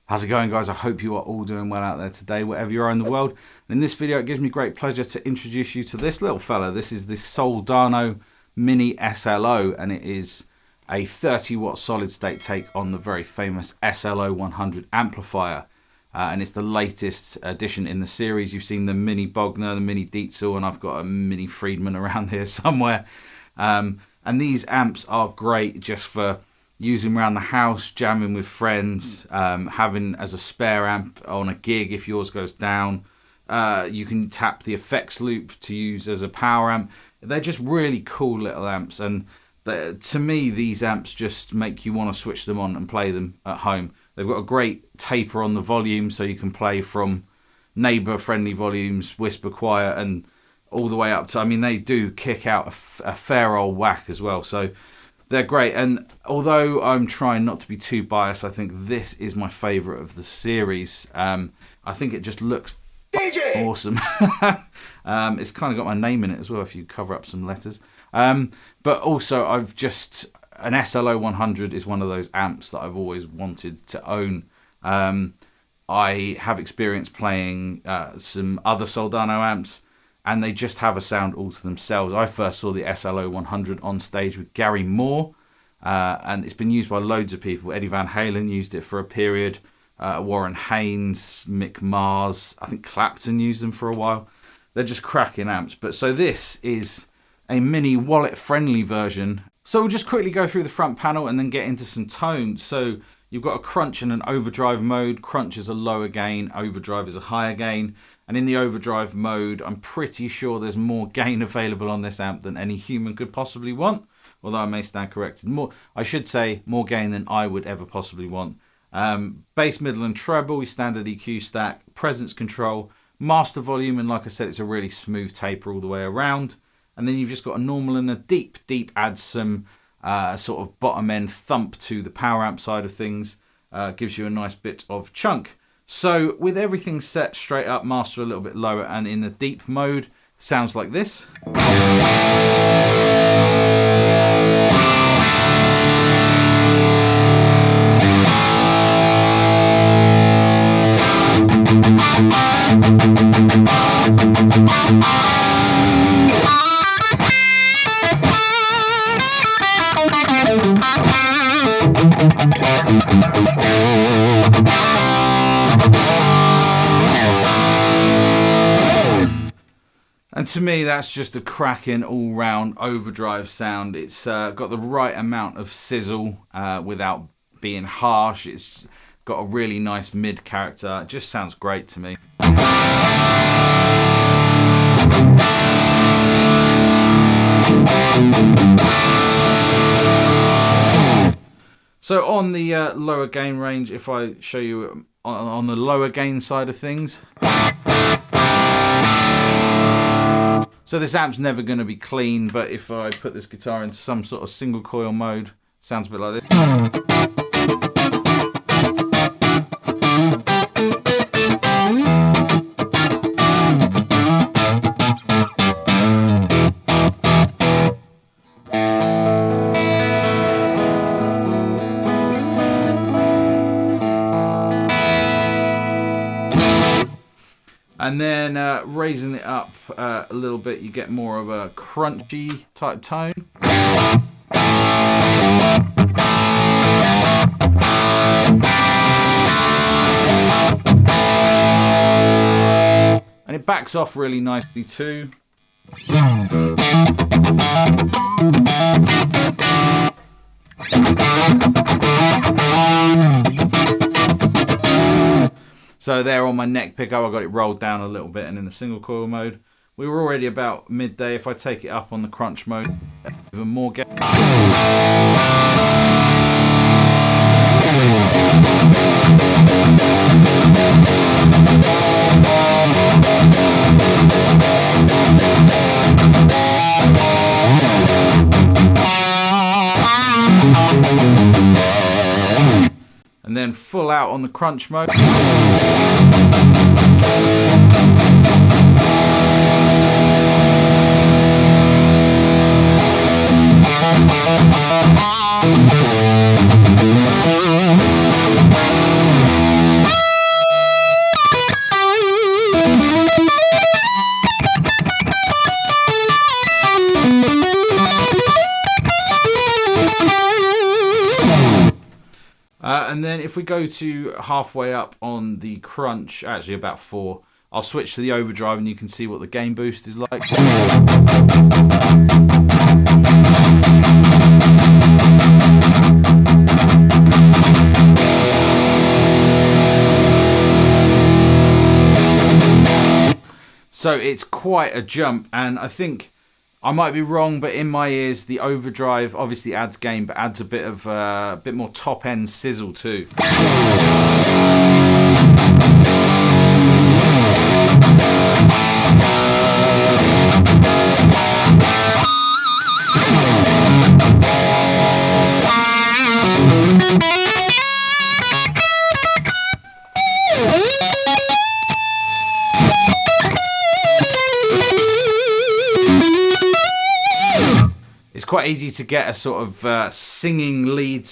How's it going, guys? I hope you are all doing well out there today, wherever you are in the world. And in this video, it gives me great pleasure to introduce you to this little fella. This is the Soldano Mini SLO, and it is a 30-watt solid-state take on the very famous SLO 100 amplifier. And it's the latest addition in the series. You've seen the Mini Bogner, the Mini Dietzel, and I've got a Mini Friedman around here somewhere. And these amps are great just for using around the house, jamming with friends, having as a spare amp on a gig if yours goes down. You can tap the effects loop to use as a power amp. They're just really cool little amps, and to me these amps just make you want to switch them on and play them at home. They've got a great taper on the volume, so you can play from neighbour friendly volumes, whisper quiet, and all the way up to, I mean, they do kick out a fair old whack as well, so they're great. And although I'm trying not to be too biased, I think this is my favourite of the series. I think it just looks awesome. It's kind of got my name in it as well if you cover up some letters. But also an SLO 100 is one of those amps that I've always wanted to own. I have experience playing some other Soldano amps, and they just have a sound all to themselves. I first saw the SLO 100 on stage with Gary Moore, and it's been used by loads of people. Eddie Van Halen used it for a period, Warren Haynes, Mick Mars, I think Clapton used them for a while. They're just cracking amps. But so this is a mini wallet-friendly version. So we'll just quickly go through the front panel and then get into some tones. So you've got a crunch and an overdrive mode. Crunch is a lower gain, overdrive is a higher gain. And in the overdrive mode, I'm pretty sure there's more gain available on this amp than any human could possibly want. Although I may stand corrected. I should say more gain than I would ever possibly want. Bass, middle and treble, standard EQ stack, presence control, master volume, and like I said, it's a really smooth taper all the way around. And then you've just got a normal and a deep. Deep adds some sort of bottom end thump to the power amp side of things. Gives you a nice bit of chunk. So with everything set straight up, master a little bit lower, and in the deep mode, sounds like this. And to me, that's just a cracking all-round overdrive sound. It's got the right amount of sizzle without being harsh. It's got a really nice mid character. It just sounds great to me. So on the lower gain range, if I show you on the lower gain side of things, so this amp's never going to be clean, but if I put this guitar into some sort of single coil mode, sounds a bit like this. And then raising it up a little bit, you get more of a crunchy type tone. And it backs off really nicely too. So there on my neck pickup, I got it rolled down a little bit, and in the single coil mode, we were already about midday. If I take it up on the crunch mode, even more gain. And then full out on the crunch mode. And then if we go to halfway up on the crunch, actually about 4, I'll switch to the overdrive and you can see what the gain boost is like. So it's quite a jump, and I think I might be wrong, but in my ears, the overdrive obviously adds gain, but adds a bit more top end sizzle too. It's quite easy to get a sort of singing lead.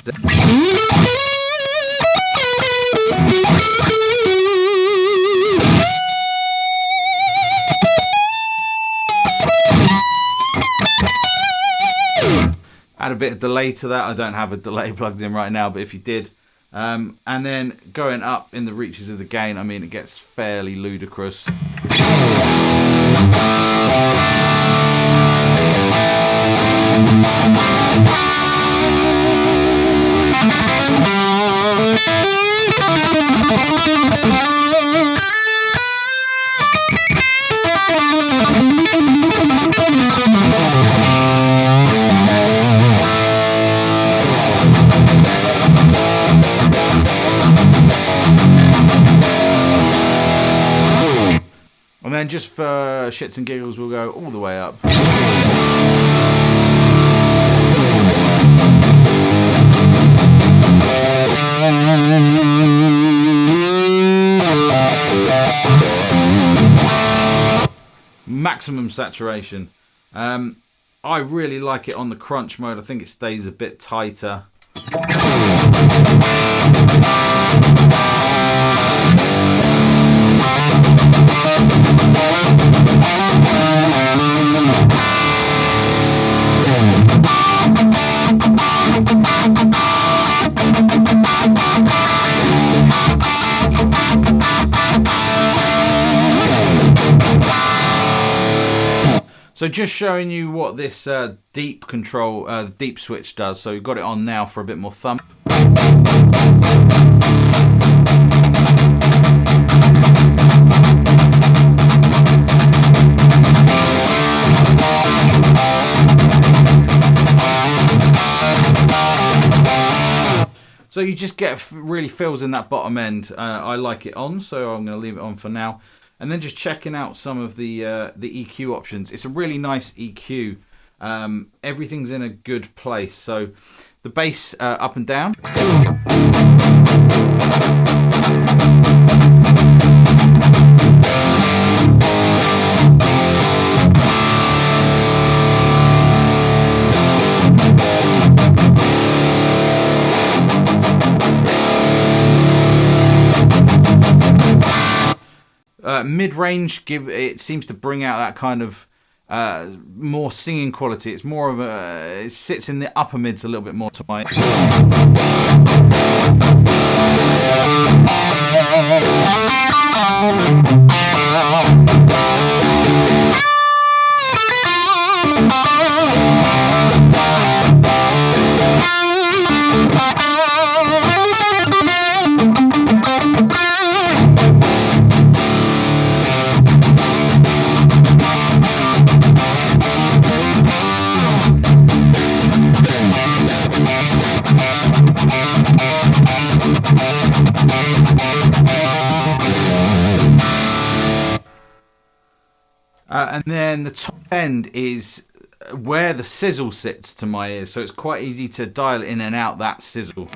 Add a bit of delay to that. I don't have a delay plugged in right now, but if you did. And then going up in the reaches of the gain, I mean, it gets fairly ludicrous. And then just for shits and giggles, we'll go all the way up. Maximum saturation. I really like it on the crunch mode. I think it stays a bit tighter. So just showing you what this deep control, deep switch does. So we've got it on now for a bit more thump. So you just get really fills in that bottom end. I like it on, so I'm going to leave it on for now. And then just checking out some of the EQ options. It's a really nice EQ. Everything's in a good place. So the bass up and down. Mid-range, it seems to bring out that kind of more singing quality. It's more of a, it sits in the upper mids a little bit more to my. And then the top end is where the sizzle sits to my ears, so it's quite easy to dial in and out that sizzle.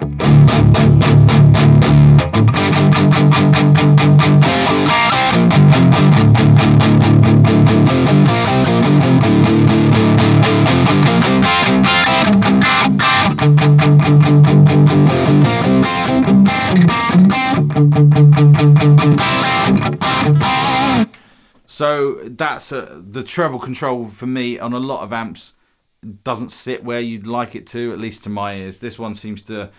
So that's the treble control for me on a lot of amps doesn't sit where you'd like it to, at least to my ears. This one seems to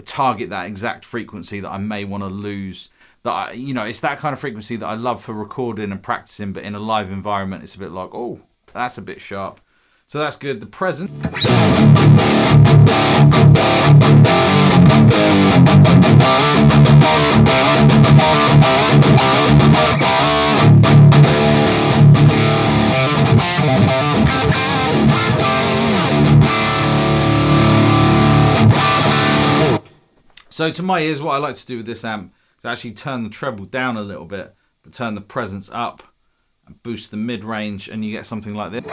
target that exact frequency that I may want to lose. That it's that kind of frequency that I love for recording and practicing, but in a live environment, it's a bit like, oh, that's a bit sharp. So that's good. The present. So to my ears, what I like to do with this amp is actually turn the treble down a little bit, but turn the presence up and boost the mid-range, and you get something like this.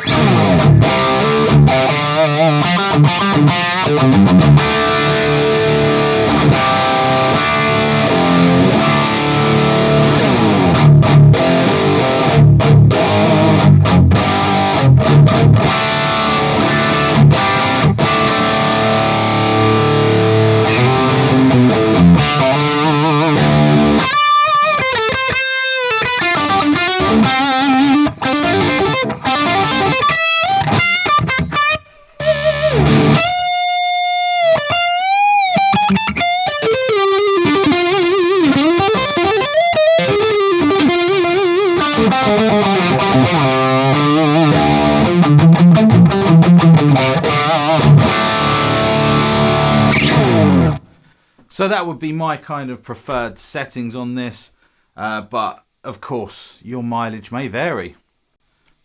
So that would be my kind of preferred settings on this, but of course your mileage may vary.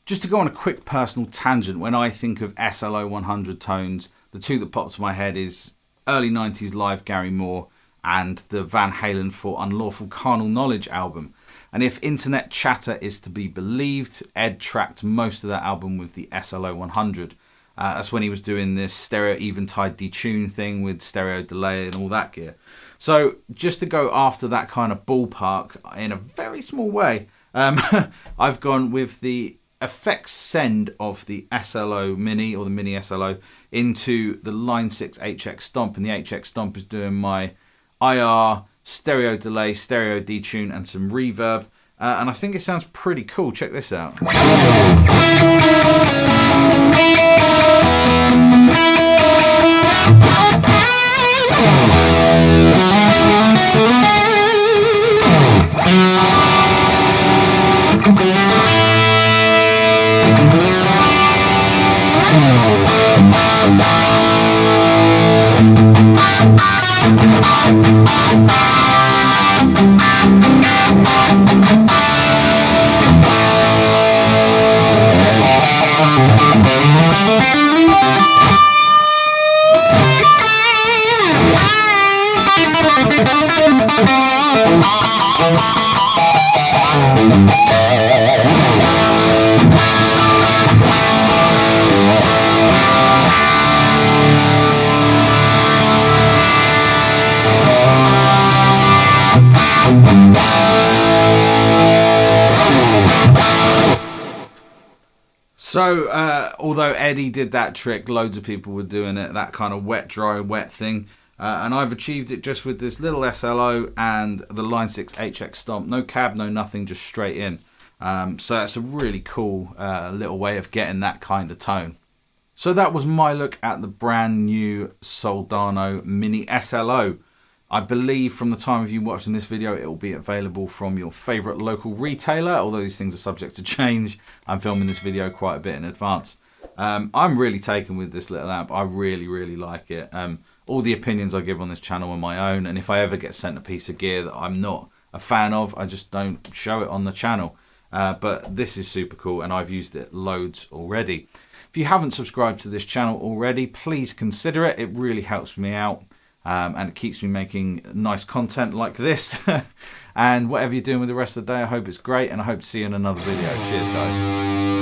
Just to go on a quick personal tangent, when I think of SLO 100 tones, the two that pop to my head is early 90s live Gary Moore and the Van Halen for Unlawful Carnal Knowledge album. And if internet chatter is to be believed, Ed tracked most of that album with the SLO 100. That's when he was doing this stereo eventide detune thing with stereo delay and all that gear. So just to go after that kind of ballpark in a very small way, I've gone with the effects send of the SLO Mini or the Mini SLO into the Line 6 HX Stomp. And the HX Stomp is doing my IR, stereo delay, stereo detune and some reverb. And I think it sounds pretty cool. Check this out. So, although Eddie did that trick, loads of people were doing it, that kind of wet, dry, wet thing. And I've achieved it just with this little SLO and the Line 6 HX Stomp. No cab, no nothing, just straight in. So that's a really cool little way of getting that kind of tone. So that was my look at the brand new Soldano Mini SLO. I believe from the time of you watching this video, it will be available from your favorite local retailer, although these things are subject to change. I'm filming this video quite a bit in advance. I'm really taken with this little amp. I really, really like it. All the opinions I give on this channel are my own, and if I ever get sent a piece of gear that I'm not a fan of, I just don't show it on the channel. But this is super cool, and I've used it loads already. If you haven't subscribed to this channel already, please consider it. It really helps me out. And it keeps me making nice content like this. And whatever you're doing with the rest of the day, I hope it's great, and I hope to see you in another video. Cheers, guys.